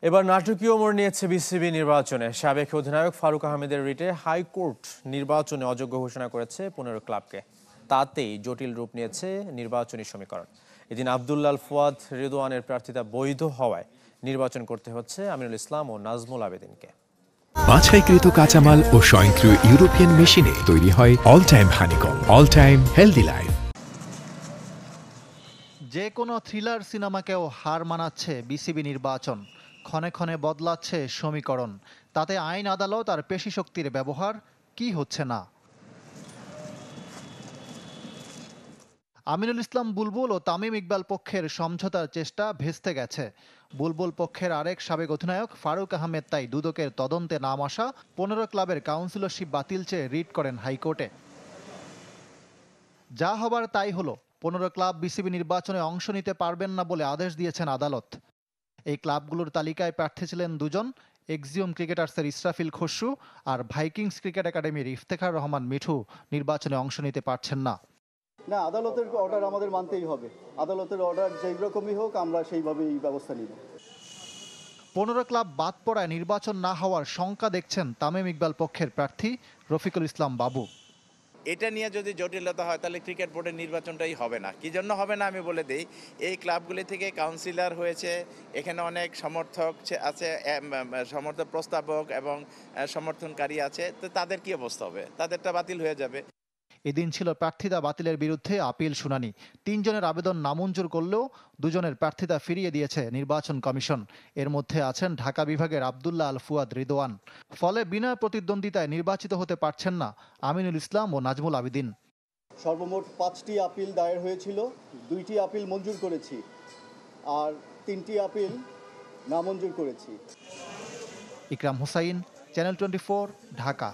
এবার নাটকীয় মোড় নিয়েছে বিসিবি নির্বাচনে। সাবেক অধিনায়ক ফারুক আহমেদের রিটে হাইকোর্ট নির্বাচনে অযোগ্য ঘোষণা করেছে 15 ক্লাবকে। তাতেই জটিল রূপ নিয়েছে নির্বাচনী সমীকরণ। এদিন আব্দুল্লাহ ফুয়াদ রিদওয়ানের প্রার্থিতা বৈধ হওয়ায় নির্বাচন করতে হচ্ছে আমিনুল ইসলাম ও নাজমুল আবেদিনকে। বাছাইকৃত কাঁচামাল ও স্বয়ংক্রিয় ইউরোপিয়ান মেশিনে তৈরি হয় all time honeycomb, all time healthy life. যে কোনো থ্রিলার সিনেমাকেও হার মানাচ্ছে বিসিবি নির্বাচন। ক্ষণে ক্ষণে বদলাচ্ছে সমীকরণ। তাতে আইন আদালত আর পেশি শক্তির ব্যবহার কি হচ্ছে না। আমিনুল ইসলাম বুলবুল ও তামিম ইকবাল পক্ষের সমঝোতার চেষ্টা ভেস্তে গেছে। বুলবুল পক্ষের আরেক সাবেক অধিনায়ক ফারুক আহমেদ তাই দুদকের তদন্তে নাম আসা 15 ক্লাবের কাউন্সিলরশিপ বাতিল চেয়ে রিট করেন হাইকোর্টে। যা হবার তাই হলো। 15 ক্লাব বিসিবি নির্বাচনে অংশ নিতে পারবেন না বলে আদেশ দিয়েছেন আদালত। এই ক্লাবগুলোর তালিকায় প্রার্থী ছিলেন দুজন, এক্সিওম ক্রিকেটার্সের ইসরাফিল খসরু আর ভাইকিংস ক্রিকেট একাডেমির ইফতেখার রহমান মিঠু নির্বাচনে অংশ নিতে পারছেন না। না, আদালতের অর্ডার আমাদের মানতেই হবে। আদালতের অর্ডার যেই রকমই হোক আমরা সেইভাবেই ব্যবস্থা নিব। 15 ক্লাব বাদ পড়ায় নির্বাচন না হওয়ার শঙ্কা দেখছেন তামিম ইকবাল পক্ষের প্রার্থী রফিকুল ইসলাম বাবু। এটা নিয়ে যদি জটিলতা হয় তাহলে ক্রিকেট বোর্ডের নির্বাচনটাই হবে না। কি জন্য হবে না আমি বলে দিই। এই ক্লাবগুলি থেকে কাউন্সিলর হয়েছে, এখানে অনেক সমর্থক আছে, সমর্থক প্রস্তাবক এবং সমর্থনকারী আছে, তো তাদের কি অবস্থা হবে? তাদেরটা বাতিল হয়ে যাবে। এদিন ছিল প্রার্থিতা বাতিলের বিরুদ্ধে আপিল শুনানি। 3 জনের আবেদন নামঞ্জুর করলেও 2 জনের প্রার্থিতা ফিরিয়ে দিয়েছে নির্বাচন কমিশন। এর মধ্যে আছেন ঢাকা বিভাগের আব্দুল্লাহ আল ফুয়াদ রিদওয়ান। ফলে বিনা প্রতিদ্বন্দ্বিতায় নির্বাচিত হতে পারছেন না আমিনুল ইসলাম ও নাজমুল আবেদিন। সর্বমোট 5টি আপিল দায়ের হয়েছিল, 2টি আপিল মঞ্জুর করেছি আর 3টি আপিল নামঞ্জুর করেছি। ইকরাম হোসাইন, চ্যানেল 24, ঢাকা।